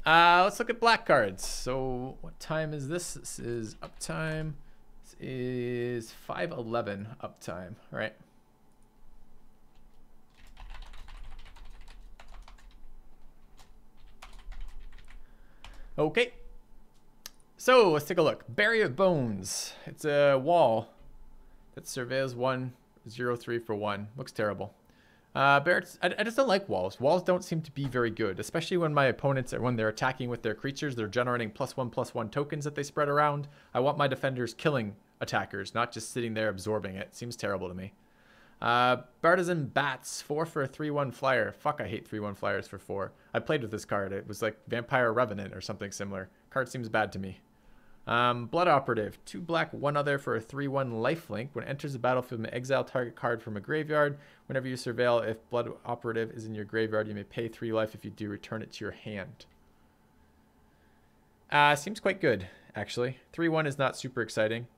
Let's look at black cards. So what time is this? This is uptime. This is 5:11 uptime, right? Okay. So let's take a look. Barrier of Bones. It's a wall that surveils 1/0/3 for 1. Looks terrible. I just don't like walls. Walls don't seem to be very good, especially when my opponents, when they're attacking with their creatures, they're generating +1/+1 tokens that they spread around. I want my defenders killing attackers, not just sitting there absorbing it. Seems terrible to me. Bartizan Bats, 4 for a 3/1 flyer. Fuck, I hate 3/1 flyers for 4. I played with this card. It was like Vampire Revenant or something similar. Card seems bad to me. Blood Operative, 2 black, 1 other for a 3/1 lifelink. When it enters the battlefield, you may exile target card from a graveyard. Whenever you surveil, if Blood Operative is in your graveyard, you may pay 3 life. If you do, return it to your hand. Seems quite good, actually. 3/1 is not super exciting,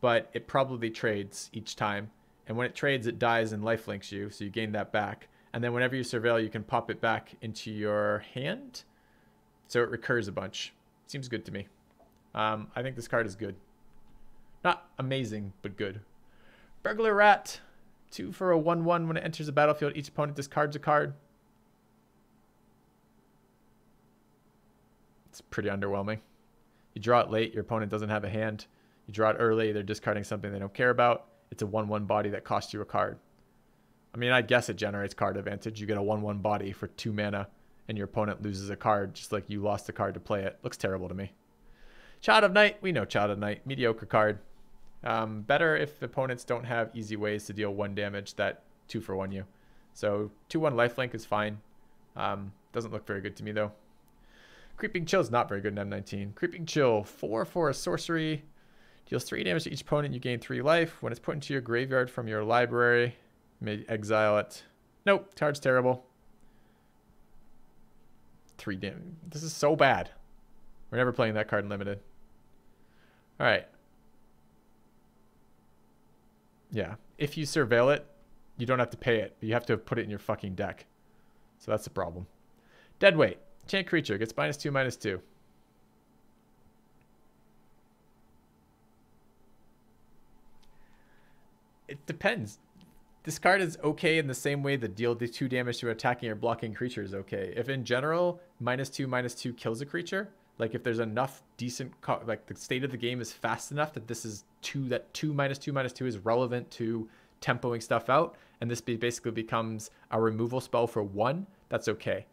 but it probably trades each time. And when it trades, it dies and lifelinks you, so you gain that back. And then whenever you surveil, you can pop it back into your hand, so it recurs a bunch. Seems good to me. I think this card is good. Not amazing, but good. Burglar Rat, 2 for a 1/1. When it enters the battlefield, each opponent discards a card. It's pretty underwhelming. You draw it late, your opponent doesn't have a hand. You draw it early, they're discarding something they don't care about. It's a 1/1 body that costs you a card. I mean, I guess it generates card advantage. You get a 1/1 body for 2 mana, and your opponent loses a card just like you lost a card to play it. Looks terrible to me. Child of Night, we know Child of Night. Mediocre card. Better if opponents don't have easy ways to deal 1 damage that 2 for 1 you. So 2/1 lifelink is fine. Doesn't look very good to me though. Creeping Chill is not very good in M19. Creeping Chill, 4 for a sorcery. Deals 3 damage to each opponent. You gain 3 life. When it's put into your graveyard from your library, you may exile it. Nope, card's terrible. 3 damage. This is so bad. We're never playing that card in limited. All right. Yeah. If you surveil it, you don't have to pay it, but you have to put it in your fucking deck. So that's the problem. Deadweight. Enchant creature. Gets -2/-2. It depends. This card is okay in the same way that deal the 2 damage to attacking or blocking creature is okay. If in general, -2/-2 kills a creature, like if there's enough decent, like the state of the game is fast enough that this is 2, that 2 -2/-2 is relevant to tempoing stuff out, and this basically becomes a removal spell for 1, that's okay.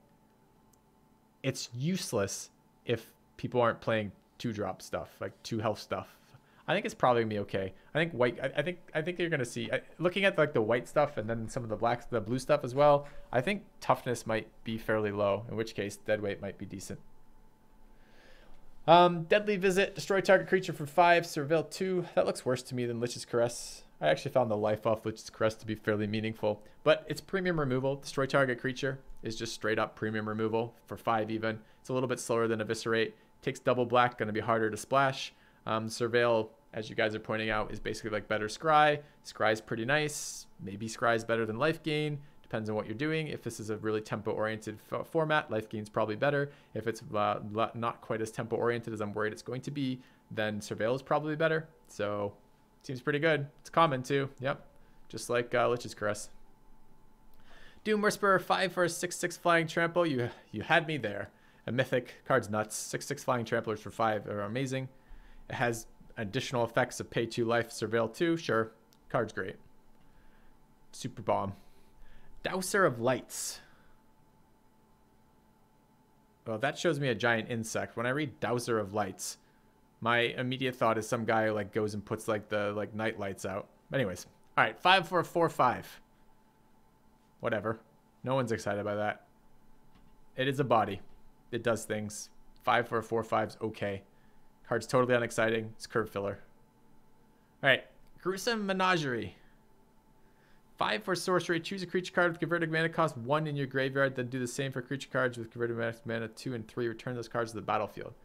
It's useless if people aren't playing 2-drop stuff, like 2 health stuff. I think it's probably gonna be okay. I think white. I think you're gonna see. Looking at like the white stuff and then some of the blue stuff as well. I think toughness might be fairly low. In which case, deadweight might be decent. Deadly Visit, destroy target creature for 5. Surveil 2. That looks worse to me than Lich's Caress. I actually found the life off Lich's Caress to be fairly meaningful, but it's premium removal. Destroy target creature is just straight up premium removal for 5 even. It's a little bit slower than Eviscerate. Takes double black, gonna be harder to splash. Surveil, as you guys are pointing out, is basically like better Scry. Scry's pretty nice. Maybe Scry's better than Life Gain. Depends on what you're doing. If this is a really tempo-oriented format, Life Gain's probably better. If it's not quite as tempo-oriented as I'm worried it's going to be, then Surveil is probably better. So, seems pretty good. It's common too. Yep. Just like Lich's Caress. Doom Whisperer, 5 for a 6/6 flying trample. You had me there. A mythic. Card's nuts. 6/6 flying tramplers for 5 are amazing. It has additional effects of pay 2 life, surveil 2. Sure. Card's great. Super bomb. Douser of Lights. Well, that shows me a giant insect. When I read Douser of Lights, my immediate thought is some guy like goes and puts like the night lights out. But anyways. All right. 5 for a 4/5. Whatever. No one's excited by that. It is a body. It does things. 5 for a 4/5 is okay. Card's totally unexciting. It's curve filler. All right. Gruesome Menagerie. 5 for sorcery. Choose a creature card with converted mana cost 1 in your graveyard. Then do the same for creature cards with converted mana 2 and 3. Return those cards to the battlefield.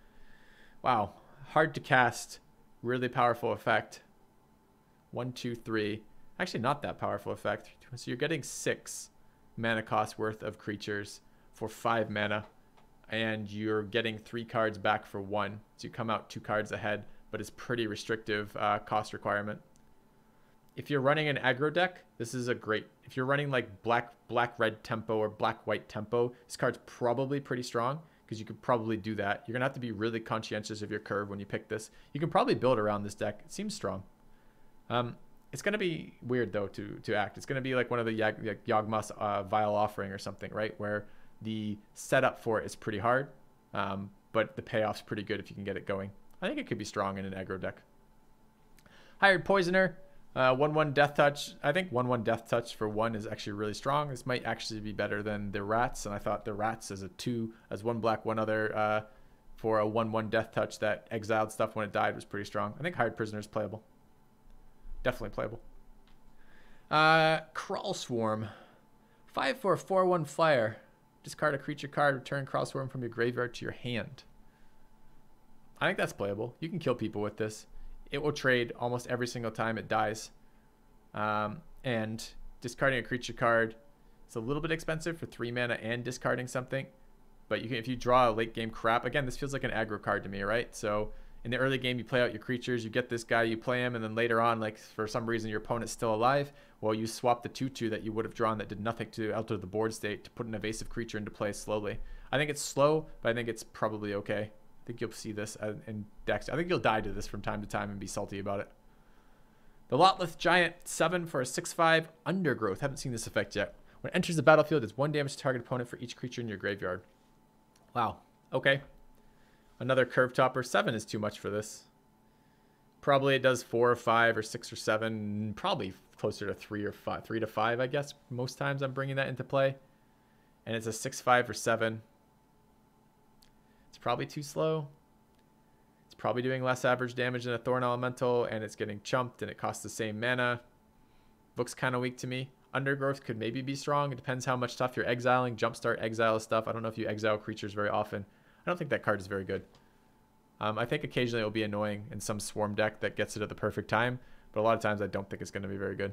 Wow. Hard to cast. Really powerful effect. 1, 2, 3. Actually, not that powerful effect. So you're getting 6 mana cost worth of creatures for 5 mana. and you're getting 3 cards back for 1. So you come out 2 cards ahead, but it's pretty restrictive cost requirement. If you're running an aggro deck, this is a great. If you're running like black-red tempo or black-white tempo, this card's probably pretty strong because you could probably do that. You're going to have to be really conscientious of your curve when you pick this. You can probably build around this deck. It seems strong. It's going to be weird, though, to act. It's going to be like one of the Yawgmoth's Vile Offering or something, right? Where the setup for it is pretty hard, but the payoff's pretty good if you can get it going. I think it could be strong in an aggro deck. Hired Poisoner, 1/1 Death Touch. I think 1/1 Death Touch for 1 is actually really strong. This might actually be better than the Rats, and I thought the Rats as a 2, as 1 black, 1 other, for a 1/1 Death Touch that exiled stuff when it died was pretty strong. I think Hired Prisoner is playable. Definitely playable. Crawl Swarm. 5 for a 4/1 flyer. Discard a creature card, return Crawl Swarm from your graveyard to your hand. I think that's playable. You can kill people with this. It will trade almost every single time it dies. And discarding a creature card, it's a little bit expensive for 3 mana and discarding something. But you can, if you draw a late game crap, again, this feels like an aggro card to me, right? So in the early game, you play out your creatures, you get this guy, you play him, and then later on, like for some reason your opponent's still alive, well, you swap the 2/2 that you would have drawn that did nothing to alter the board state to put an evasive creature into play slowly. I think it's slow, but I think it's probably okay. I think you'll see this in decks. I think you'll die to this from time to time and be salty about it. The Lotleth Giant, 7 for a 6/5 Undergrowth. Haven't seen this effect yet. When it enters the battlefield, it's 1 damage to target opponent for each creature in your graveyard. Wow. Okay. Another curve topper. 7 is too much for this. Probably it does 4 or 5 or 6 or 7. Probably closer to 3 or 5. 3 to 5, I guess. Most times I'm bringing that into play. And it's a 6/5 or 7. It's probably too slow. It's probably doing less average damage than a Thorn Elemental, and it's getting chumped, and it costs the same mana. Looks kind of weak to me. Undergrowth could maybe be strong. It depends how much stuff you're exiling. Jumpstart exile stuff. I don't know if you exile creatures very often. I don't think that card is very good. I think occasionally it will be annoying in some Swarm deck that gets it at the perfect time, but a lot of times I don't think it's going to be very good.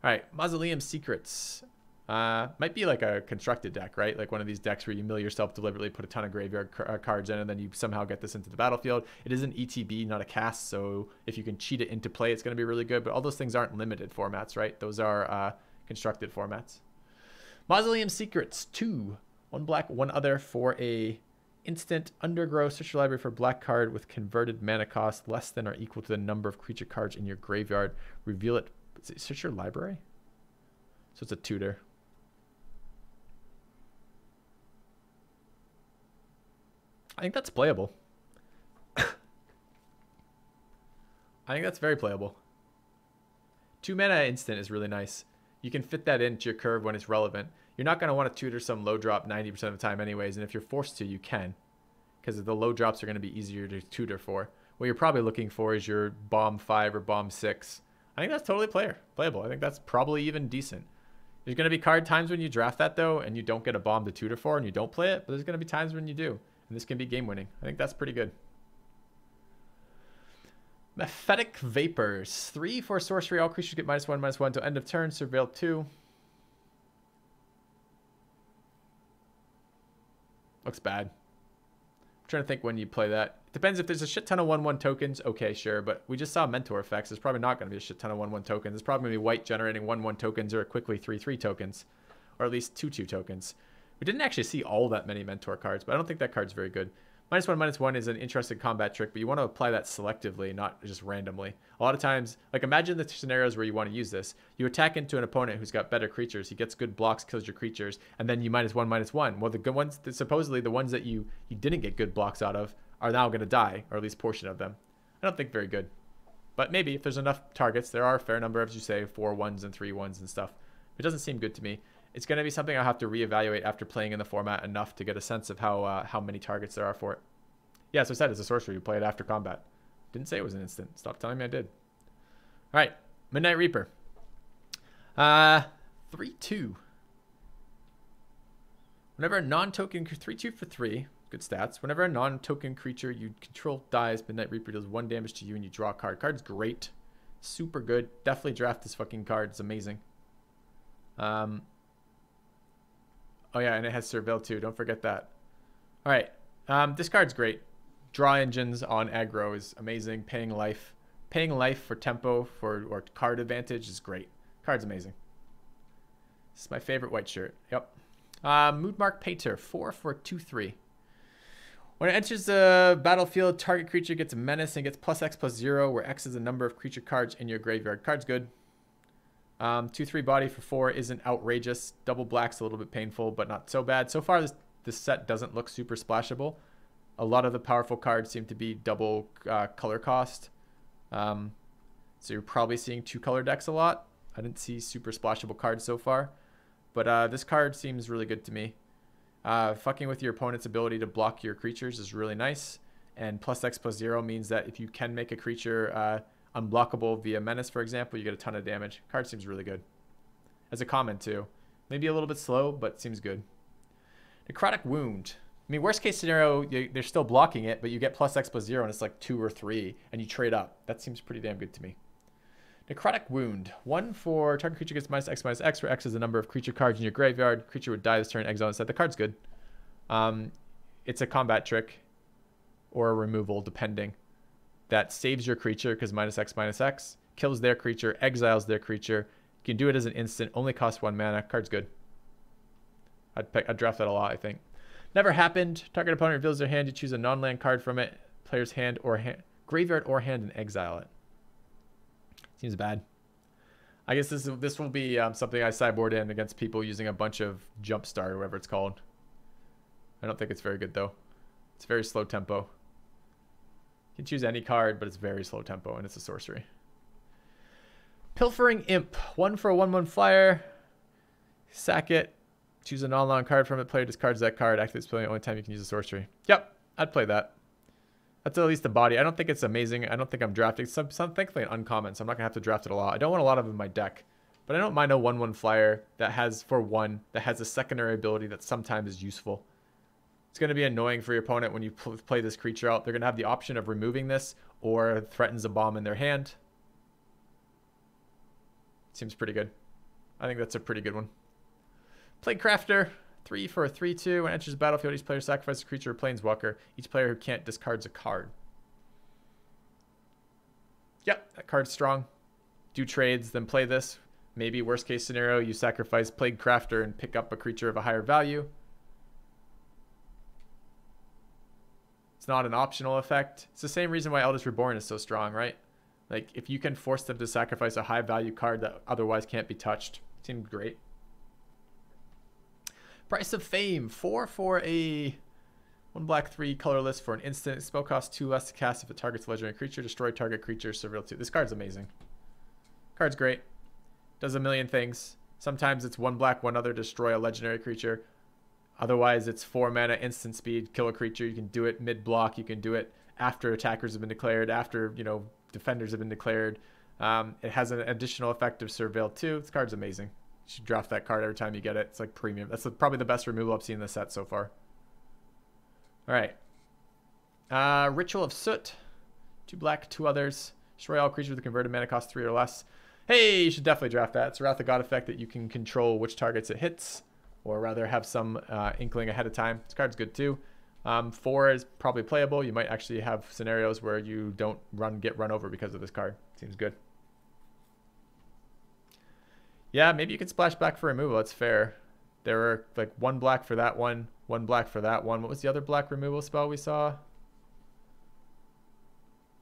All right, Mausoleum Secrets. Might be like a constructed deck, right? Like one of these decks where you mill yourself deliberately, put a ton of graveyard cards in, and then you somehow get this into the battlefield. It is an ETB, not a cast, so if you can cheat it into play, it's going to be really good. But all those things aren't limited formats, right? Those are constructed formats. Mausoleum Secrets, 2. 1 black, 1 other for a instant Undergrowth. Search your library for a black card with converted mana cost less than or equal to the number of creature cards in your graveyard. Reveal it. Search your library? So it's a tutor. I think that's playable. I think that's very playable. 2 mana instant is really nice. You can fit that into your curve when it's relevant. You're not going to want to tutor some low drop 90% of the time anyways, and if you're forced to, you can. Because the low drops are going to be easier to tutor for. What you're probably looking for is your bomb 5 or bomb 6. I think that's totally playable. I think that's probably even decent. There's going to be card times when you draft that, though, and you don't get a bomb to tutor for, and you don't play it, but there's going to be times when you do. And this can be game winning. I think that's pretty good. Mephetic Vapors. 3 for sorcery. All creatures get -1/-1 until end of turn. Surveil 2. Looks bad. I'm trying to think when you play that. It depends if there's a shit ton of 1/1 tokens. Okay, sure. But we just saw Mentor effects. There's probably not going to be a shit ton of 1/1 tokens. It's probably going to be white generating 1/1 tokens or quickly 3/3 tokens. Or at least 2/2 tokens. We didn't actually see all that many Mentor cards, but I don't think that card's very good. -1/-1 is an interesting combat trick, but you want to apply that selectively, not just randomly. A lot of times, like imagine the scenarios where you want to use this. You attack into an opponent who's got better creatures. He gets good blocks, kills your creatures, and then you -1/-1. Well, the good ones, supposedly the ones that you didn't get good blocks out of, are now going to die, or at least portion of them. I don't think very good. But maybe if there's enough targets, there are a fair number, as you say, 4 1s and 3 1s and stuff. It doesn't seem good to me. It's going to be something I'll have to reevaluate after playing in the format enough to get a sense of how many targets there are for it. Yeah, so I said it's a sorcery. You play it after combat. Didn't say it was an instant. Stop telling me I did. All right, Midnight Reaper. 3/2. Whenever a non-token 3/2 for 3, good stats. Whenever a non-token creature you control dies, Midnight Reaper does 1 damage to you and you draw a card. Card's great, super good. Definitely draft this fucking card. It's amazing. Oh yeah, and it has Surveil too. Don't forget that. All right. This card's great. Draw engines on aggro is amazing. Paying life. Paying life for tempo or card advantage is great. Card's amazing. This is my favorite white shirt. Yep. Moodmark Painter, 4 for 2/3. When it enters the battlefield, target creature gets a menace and gets +X/+0, where X is the number of creature cards in your graveyard. Card's good. 2/3 body for 4 isn't outrageous. Double black's a little bit painful, but not so bad. So far, this set doesn't look super splashable. A lot of the powerful cards seem to be double color cost. So you're probably seeing 2-color decks a lot. I didn't see super splashable cards so far. But this card seems really good to me. Fucking with your opponent's ability to block your creatures is really nice. And +X/+0 means that if you can make a creature unblockable via menace, for example, you get a ton of damage. Card seems really good. As a comment too. Maybe a little bit slow, but seems good. Necrotic Wound. I mean, worst case scenario, they're still blocking it, but you get +X/+0 and it's like 2 or 3, and you trade up. That seems pretty damn good to me. Necrotic Wound. 1 for target creature gets -X/-X, where X is the number of creature cards in your graveyard. Creature would die this turn, exile instead. The card's good. It's a combat trick or a removal, depending. That saves your creature because -X/-X, kills their creature, exiles their creature. You can do it as an instant, only costs 1 mana. Card's good. I'd draft that a lot, I think. Never happened. Target opponent reveals their hand. You choose a non-land card from it, player's hand or graveyard or hand, and exile it. Seems bad. I guess this will be something I sideboard in against people using a bunch of Jumpstart or whatever it's called. I don't think it's very good though. It's very slow tempo. You can choose any card, but it's very slow tempo, and it's a sorcery. Pilfering Imp. 1 for a 1/1 flyer. Sack it. Choose a non-land card from it. Player discards that card. Activates play the only time you can use a sorcery. Yep, I'd play that. That's at least a body. I don't think it's amazing. I don't think I'm drafting. Some thankfully an uncommon, so I'm not gonna have to draft it a lot. I don't want a lot of them in my deck, but I don't mind a 1/1 flyer that has for 1 that has a secondary ability that sometimes is useful. It's gonna be annoying for your opponent when you play this creature out. They're gonna have the option of removing this or threatens a bomb in their hand. Seems pretty good. I think that's a pretty good one. Plague Crafter. 3 for a 3/2. When it enters the battlefield, each player sacrifices a creature or planeswalker. Each player who can't discards a card. Yep, that card's strong. Do trades, then play this. Maybe worst case scenario, you sacrifice Plague Crafter and pick up a creature of a higher value. It's not an optional effect. It's the same reason why Eldest Reborn is so strong, right? Like, if you can force them to sacrifice a high value card that otherwise can't be touched, seems great. Price of Fame. 4 for a 1 black 3 colorless for an instant. Spell costs 2 less to cast if it targets a legendary creature. Destroy target creature. Surveil 2. This card's amazing. Card's great. Does a million things. Sometimes it's 1 black 1 other, destroy a legendary creature. Otherwise it's 4 mana instant speed, kill a creature. You can do it mid block. You can do it after attackers have been declared, after, you know, defenders have been declared. It has an additional effect of Surveil 2. This card's amazing. You should draft that card every time you get it. It's like premium. That's probably the best removal I've seen in the set so far. All right. Ritual of Soot. 2 black, 2 others. Destroy all creatures with a converted mana cost 3 or less. Hey, you should definitely draft that. It's a Wrath of God effect that you can control which targets it hits, or rather have some inkling ahead of time. This card's good too. 4 is probably playable. You might actually have scenarios where you don't get run over because of this card. Seems good. Yeah, maybe you could splash back for removal. That's fair. There were like 1 black for that one, 1 black for that one. What was the other black removal spell we saw? A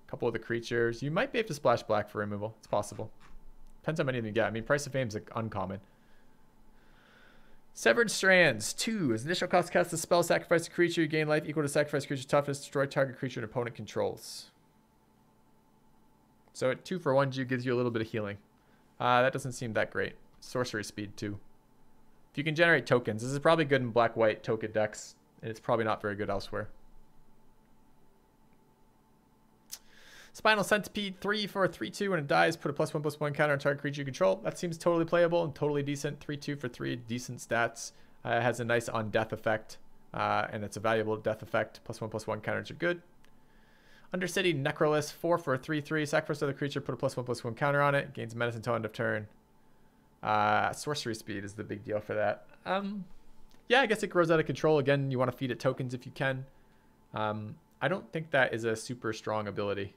couple of the creatures. You might be able to splash black for removal. It's possible. Depends how many of them you get. I mean, Price of Fame is like uncommon. Severed Strands. 2. As initial cost, cast a spell, sacrifice a creature. You gain life equal to sacrifice creature toughness. Destroy target creature an opponent controls. So at 2 for 1, gives you a little bit of healing. That doesn't seem that great. Sorcery speed too. If you can generate tokens, this is probably good in black-white token decks, and it's probably not very good elsewhere. Spinal Centipede. 3 for a 3/2. When it dies, put a +1/+1 counter on target creature you control. That seems totally playable and totally decent. 3/2 for 3, decent stats. It has a nice on death effect, and it's a valuable death effect. +1/+1 counters are good. Undercity Necrolith. 4 for a 3/3. Sacrifice other creature, put a +1/+1 counter on it. Gains menace until end of turn. Sorcery speed is the big deal for that. yeah, I guess it grows out of control. Again, you want to feed it tokens if you can. I don't think that is a super strong ability.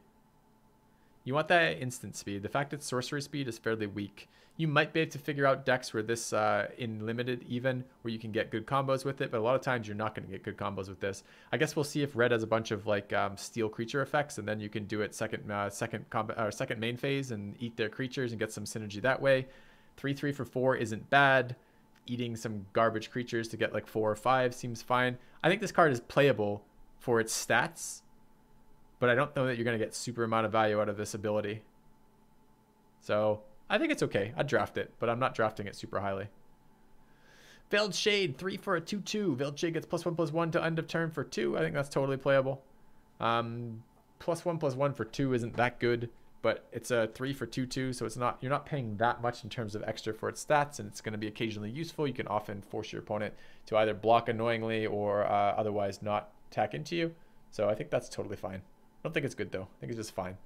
You want that instant speed. The fact that sorcery speed is fairly weak. You might be able to figure out decks where this, in limited even, where you can get good combos with it, but a lot of times you're not going to get good combos with this. I guess we'll see if red has a bunch of like steel creature effects, and then you can do it second main phase and eat their creatures and get some synergy that way. 3/3 for 4 isn't bad. Eating some garbage creatures to get like 4 or 5 seems fine. I think this card is playable for its stats, but I don't know that you're going to get super amount of value out of this ability. So I think it's okay. I'd draft it, but I'm not drafting it super highly. Veiled Shade, 3 for a 2/2. Veiled Shade gets +1/+1 to end of turn for 2. I think that's totally playable. +1/+1 for 2 isn't that good, but it's a 3 for 2/2, so it's not, you're not paying that much in terms of extra for its stats, and it's going to be occasionally useful. You can often force your opponent to either block annoyingly or otherwise not attack into you. So I think that's totally fine. I don't think it's good though. I think it's just fine.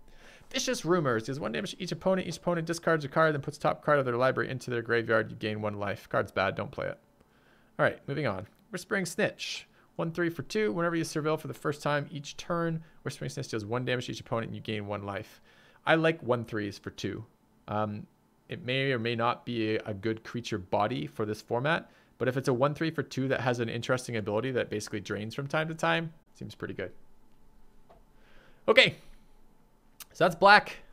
Vicious Rumors deals 1 damage to each opponent. Each opponent discards a card, then puts top card of their library into their graveyard. You gain 1 life. Card's bad. Don't play it. All right, moving on. Whispering Snitch. 1/3 for 2. Whenever you surveil for the first time each turn, Whispering Snitch deals 1 damage to each opponent and you gain 1 life. I like 1/3s for 2. It may or may not be a good creature body for this format, but if it's a 1/3 for 2 that has an interesting ability that basically drains from time to time, seems pretty good. Okay, so that's black.